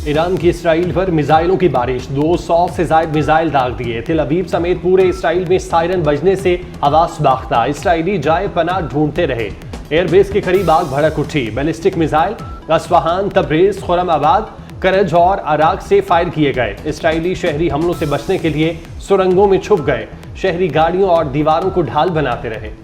Iran की Israel पर मिसाइलों की बारिश, 200 से ज्यादा मिसाइल दाग दिए। तेल अवीव समेत पूरे इसराइल में सायरन बजने से हवास बाख्ता, इसराइली जाए पनाह ढूंढते रहे। एयरबेस के करीब आग भड़क उठी। बैलिस्टिक मिसाइल अस्फहान, तब्रेज, खुरमाबाद, करज और अराक से फायर किए गए। इसराइली शहरी हमलों से बचने के लिए सुरंगों में छुप गए। शहरी गाड़ियों और दीवारों को ढाल बनाते रहे।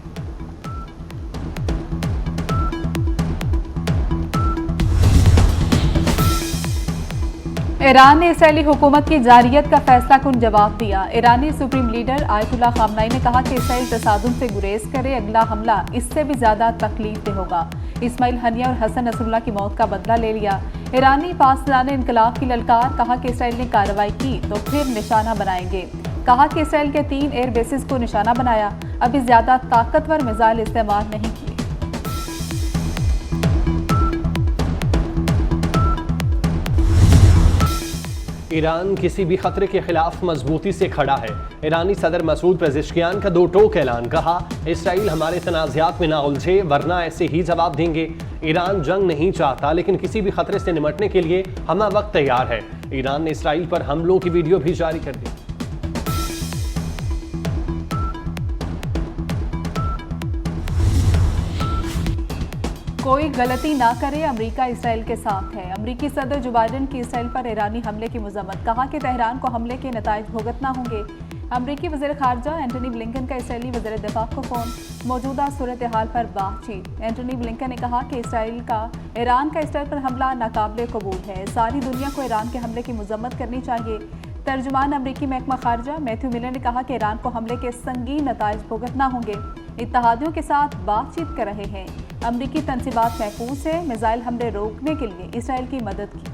ईरान ने इसराइली हुकूमत की जारियत का फैसला कुन जवाब दिया। ईरानी सुप्रीम लीडर आयतुल्लाह खामनाई ने कहा कि इसराइल तसादुम से गुरेज करे, अगला हमला इससे भी ज्यादा तकलीफ दे होगा। इस्माइल हनिया और हसन नसरुल्लाह की मौत का बदला ले लिया। ईरानी पासदान इनकलाब की ललकार, कहा कि इसराइल ने कार्रवाई की तो फिर निशाना बनाएंगे। कहा कि इसराइल के 3 एयर बेसिस को निशाना बनाया, अभी ज्यादा ताकतवर मिसाइल इस्तेमाल नहीं किए। ईरान किसी भी खतरे के खिलाफ मजबूती से खड़ा है। ईरानी सदर मसूद पेज़ेश्कियान का 2 टोक ऐलान, कहा इसराइल हमारे तनाज़ात में ना उलझे वरना ऐसे ही जवाब देंगे। ईरान जंग नहीं चाहता लेकिन किसी भी खतरे से निपटने के लिए हम वक्त तैयार है। ईरान ने इसराइल पर हमलों की वीडियो भी जारी कर दी। कोई गलती ना करे, अमेरिका इसराइल के साथ है। अमेरिकी सदर जो बाइडेन की इसराइल पर ईरानी हमले की मजम्मत, कहा कि तेहरान को हमले के नताइज भुगतना होंगे। अमेरिकी वज़ीर ख़ारजा एंटनी ब्लिंकन का इसराइली वज़ीर दिफा को फ़ोन, मौजूदा सूरत हाल पर बातचीत। एंटनी ब्लिंकन ने कहा कि ईरान का इसराइल पर हमला नाकाबिले कबूल है। सारी दुनिया को ईरान के हमले की मजम्मत करनी चाहिए। तर्जुमान अमेरिकी महकमा खारजा मैथ्यू मिलर ने कहा कि ईरान को हमले के संगीन नताइज भुगतना होंगे। इत्तेहादियों के साथ बातचीत कर रहे हैं। अमेरिकी तनसीबात महफूज है, मिसाइल हमले रोकने के लिए इसराइल की मदद की।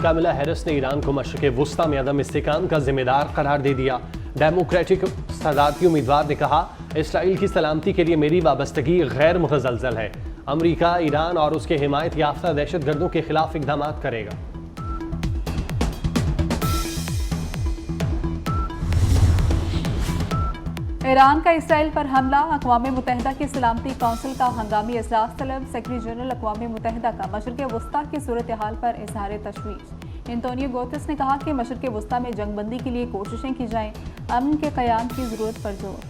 कामिला हैरिस ने ईरान को मशरिक़ वुस्ता में अदम इस्तेहकाम का जिम्मेदार करार दे दिया। डेमोक्रेटिक सदारती उम्मीदवार ने कहा, इसराइल की सलामती के लिए मेरी वाबस्तगी गैर मुतज़लज़ल है। अमेरिका, ईरान और उसके हिमायत याफ्ता दहशतगर्दों के खिलाफ इक़दाम करेगा। ईरान का इसराइल पर हमला, अक़वाम मुत्तहिदा की सलामती कौंसिल का हंगामी इजलास तलब। सेक्रेटरी जनरल अक़वाम मुत्तहिदा का मशरिक़ वुस्ता की सूरत हाल पर इज़हार तशवीश। एंटोनियो गुतेरेस ने कहा कि मशरिक़ वुस्ता में जंगबंदी के लिए कोशिशें की जाएं, अमन के क़याम की ज़रूरत पर जोर।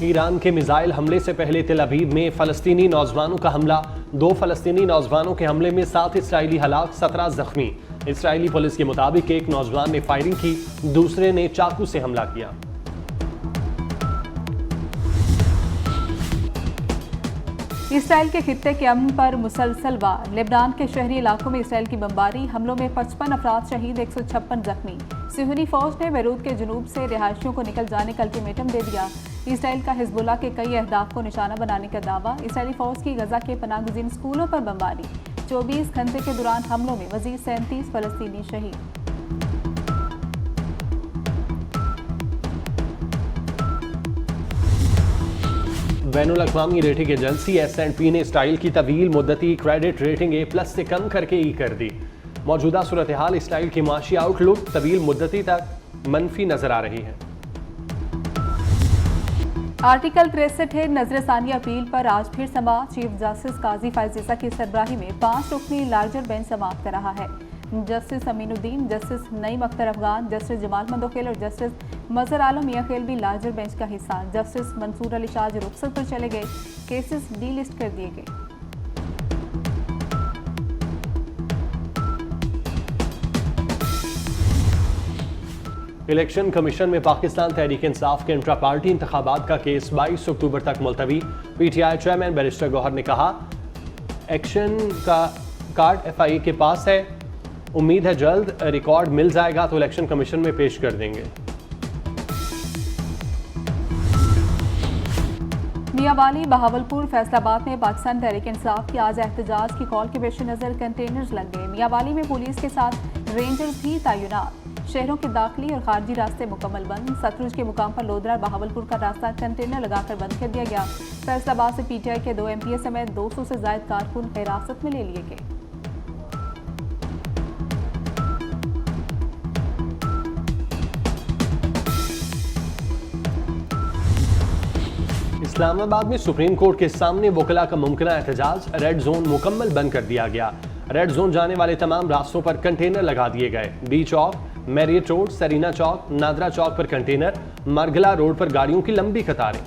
ईरान के मिसाइल हमले से पहले तेल अवीव में फ़लस्तीनी नौजवानों का हमला, 2 फ़लस्तीनी नौजवानों के हमले में 7 इसराइली हलाक, 17 जख्मी। इसराइली पुलिस के मुताबिक एक नौजवान ने फायरिंग की, दूसरे ने चाकू से हमला किया। इसराइल के खित्ते के अमन पर मुसलसल वार। लेबनान के शहरी इलाकों में इसराइल की बमबारी, हमलों में 55 अफराद शहीद, 156 जख्मी। सिहूनी फौज ने बैरूत के जुनूब से रिहायशियों को निकल जाने का अल्टीमेटम दे दिया। इसराइल का हिजबुल्लाह के कई अहदाफ को निशाना बनाने का दावा। इसराइली फौज की गजा के पनाहगज़ीन स्कूलों पर बमबारी। 24 घंटे के दौरान हमलों में मज़ीद 37 फ़लस्तीनी शहीद। बैनुल अक़वामी रेटिंग एजेंसी S&P ने इसराइल की तवील मुद्दती क्रेडिट रेटिंग A+ से कम करके E कर दी। मौजूदा सूरत हाल इसराइल की माशी आउटलुक तवील मुद्दती तक मनफी नजर आ रही है। आर्टिकल 63 है नजरसानी अपील पर आज फिर समाअत। चीफ जस्टिस काजी फायज़ की सरबराही में 5 रुकनी लार्जर बेंच समाअत कर रहा है। Justice Aminuddin, justice Naeem Akhtar Afghan, justice Jamal Mandokhel और जस्टिस मजहर आलम मियाखेल भी लार्जर बेंच का हिस्सा। जस्टिस मंसूर अली शाह जो रुखसत पर चले गए, केसेस डीलिस्ट कर दिए गए। इलेक्शन कमीशन में पाकिस्तान तहरीक इंसाफ के इंट्रा पार्टी इंतखाबात का केस 22 अक्टूबर तक मुलतवी। PTI चेयरमैन बैरिस्टर गौहर ने कहा, एक्शन का कार्ड FIA के पास है, उम्मीद है जल्द रिकॉर्ड मिल जाएगा तो इलेक्शन कमीशन में पेश कर देंगे। मियांवाली, बहावलपुर, फैसलाबाद में पाकिस्तान तहरीक इंसाफ की आज एहतजाज की कॉल के पेश नज़र कंटेनर्स लग गए। मियांवाली में पुलिस के साथ रेंजर्स भी तैनात। शहरों के दाखिली और खारजी रास्ते मुकम्मल बंद। सतलुज के मुकाम पर लोधरा बहावलपुर का रास्ता कंटेनर लगाकर बंद कर दिया गया। फैसलाबाद से PTI के 2 MPA समेत 200 से ज्यादा कारकुन हिरासत में ले लिए गए। इस्लामाबाद में सुप्रीम कोर्ट के सामने वकला का मुमकिन एहतजाज, रेड जोन मुकम्मल बंद कर दिया गया। रेड जोन जाने वाले तमाम रास्तों पर कंटेनर लगा दिए गए। डी चौक, मैरियट रोड, सरीना चौक, नादरा चौक पर कंटेनर, मरगला रोड पर गाड़ियों की लंबी कतारें।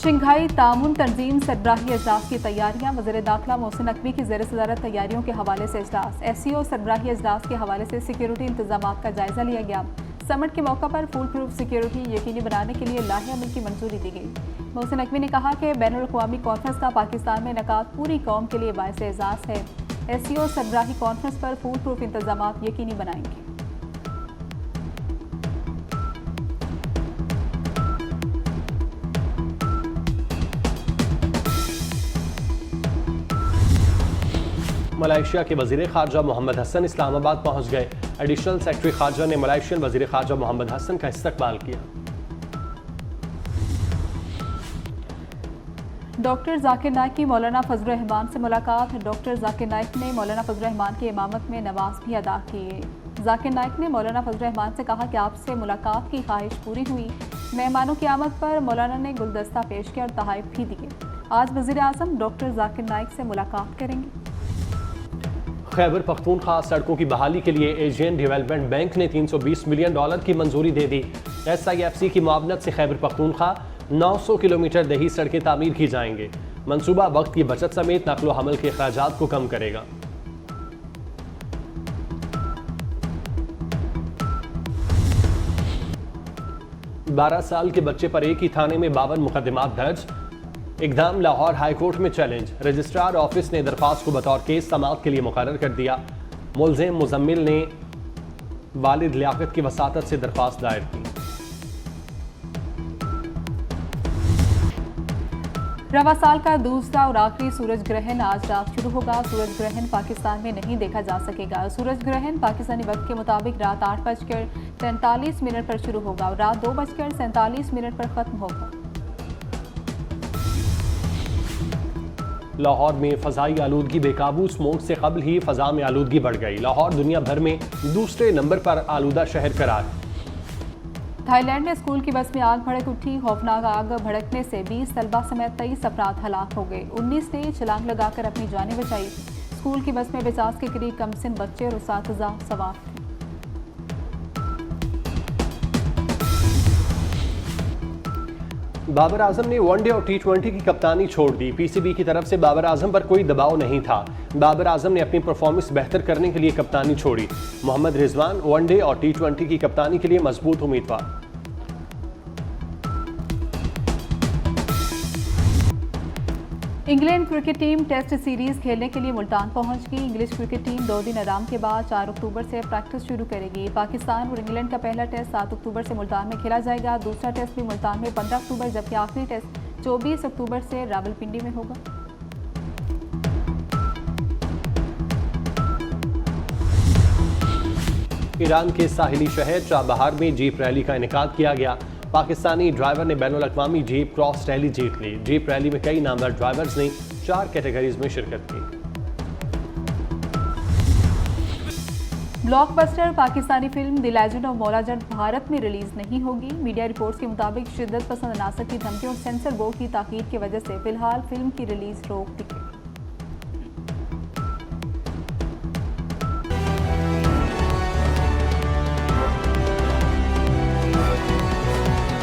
शंघाई तामुन तंजीम सरबराही अजलास की तैयारियां, वज़ीर दाखिला मोहसिन नकवी की ज़ेर सदारत तैयारियों के हवाले से इजलास। SCO सरबराही अजलास के हवाले से सिक्योरिटी इंतजामात का जायजा लिया गया। समिट के मौका पर फुल प्रूफ सिक्योरिटी यकीनी बनाने के लिए लाहे अमल की मंजूरी दी गई। मोहसिन नकवी ने कहा कि बैनुल अक़वामी कॉन्फ्रेंस का पाकिस्तान में इनेकाद पूरी कौम के लिए बाइस एजाज़ है। SCO सरबराही कॉन्फ्रेंस पर फुल प्रूफ इंतजामात यकीनी बनाएंगे। मलेशिया के वज़ीर ख़ारजा मोहम्मद हसन इस्लामाबाद पहुँच गए। एडिशनल सेक्रेटरी ख़ारजा ने मलेशियन वज़ीर ख़ारजा मोहम्मद हसन का इस्तकबाल किया। डॉक्टर जाकिर नाइक की मौलाना फजल रहमान से मुलाकात। डॉक्टर जाकिर नाइक ने मौलाना फजल रहमान की इमामत में नमाज भी अदा की। जाकिर नाइक ने मौलाना फजल रहमान से कहा कि आपसे मुलाकात की ख्वाहिश पूरी हुई। मेहमानों की आमद पर मौलाना ने गुलदस्ता पेश किया और तोहफ़े भी दिए। आज वज़ीर आज़म डॉक्टर जाकिर नाइक से मुलाकात करेंगे। खैबर पख्तूनख्वा सड़कों की बहाली के लिए एशियन डेवलपमेंट बैंक ने $320 मिलियन की मंजूरी दे दी। SIFC की मुआवनत से खैबर पख्तूनख्वा 900 किलोमीटर दही सड़कें तामीर की जाएंगे। मंसूबा वक्त की बचत समेत नकलो हमल के अखराजात को कम करेगा। बारह साल के बच्चे पर एक ही थाने में 52 मुकदमात दर्ज। इकदाम लाहौर हाई कोर्ट में चैलेंज। रजिस्ट्रार ऑफिस ने दरख्वास्त को बतौर केस समाअत के लिए मुकर्रर कर दिया। मुलजिम मुजम्मिल ने वालिद लियाकत की वसातत से दरख्वास्त दायर की। रवा साल का दूसरा और आखिरी सूरज ग्रहण आज रात शुरू होगा। सूरज ग्रहण पाकिस्तान में नहीं देखा जा सकेगा। सूरज ग्रहण पाकिस्तानी वक्त के मुताबिक रात 8:43 पर शुरू होगा और रात 2:47 पर खत्म होगा। लाहौर में फ़ज़ाई आलूदगी बेकाबू, स्मोक से कबल ही फ़ज़ा में आलूदगी बढ़ गई। लाहौर दुनिया भर में दूसरे नंबर पर आलूदा शहर करार। थाईलैंड में स्कूल की बस में आग भड़क उठी। खौफनाक आग भड़कने से 20 तलबा समेत 23 अफराद हलाक हो गए। 19 ने छलांग लगाकर अपनी जानें बचाई। स्कूल की बस में 50 के करीब कमसिन बच्चे और उस्ताद सवार थे। बाबर आजम ने वनडे और T20 की कप्तानी छोड़ दी। PCB की तरफ से बाबर आजम पर कोई दबाव नहीं था। बाबर आजम ने अपनी परफॉर्मेंस बेहतर करने के लिए कप्तानी छोड़ी। मोहम्मद रिजवान वनडे और T20 की कप्तानी के लिए मजबूत उम्मीदवार। England cricket team test series खेलने के लिए मुल्तान पहुंच गई। इंग्लिश क्रिकेट टीम 2 दिन आराम के बाद 4 अक्टूबर से प्रैक्टिस शुरू करेगी। पाकिस्तान और इंग्लैंड का पहला टेस्ट 7 अक्टूबर से मुल्तान में खेला जाएगा। दूसरा टेस्ट भी मुल्तान में 15 अक्टूबर, जबकि आखिरी टेस्ट 24 अक्टूबर से रावलपिंडी में होगा। ईरान के साहिली शहर चाबहार में जीप रैली का इनेकाद किया गया। पाकिस्तानी ड्राइवर ने बैनुल अक़वामी जीप क्रॉस रैली जीत ली। जीप रैली में कई नामवर ड्राइवर्स ने 4 कैटेगरीज में शिरकत की। Blockbuster Pakistani film the legend of Maula Jatt Bharat में रिलीज नहीं होगी। मीडिया रिपोर्ट्स के मुताबिक शिद्दत पसंद अनासर की धमकी और सेंसर बोर्ड की ताकीद की वजह से फिलहाल फिल्म की रिलीज रोक दी गई।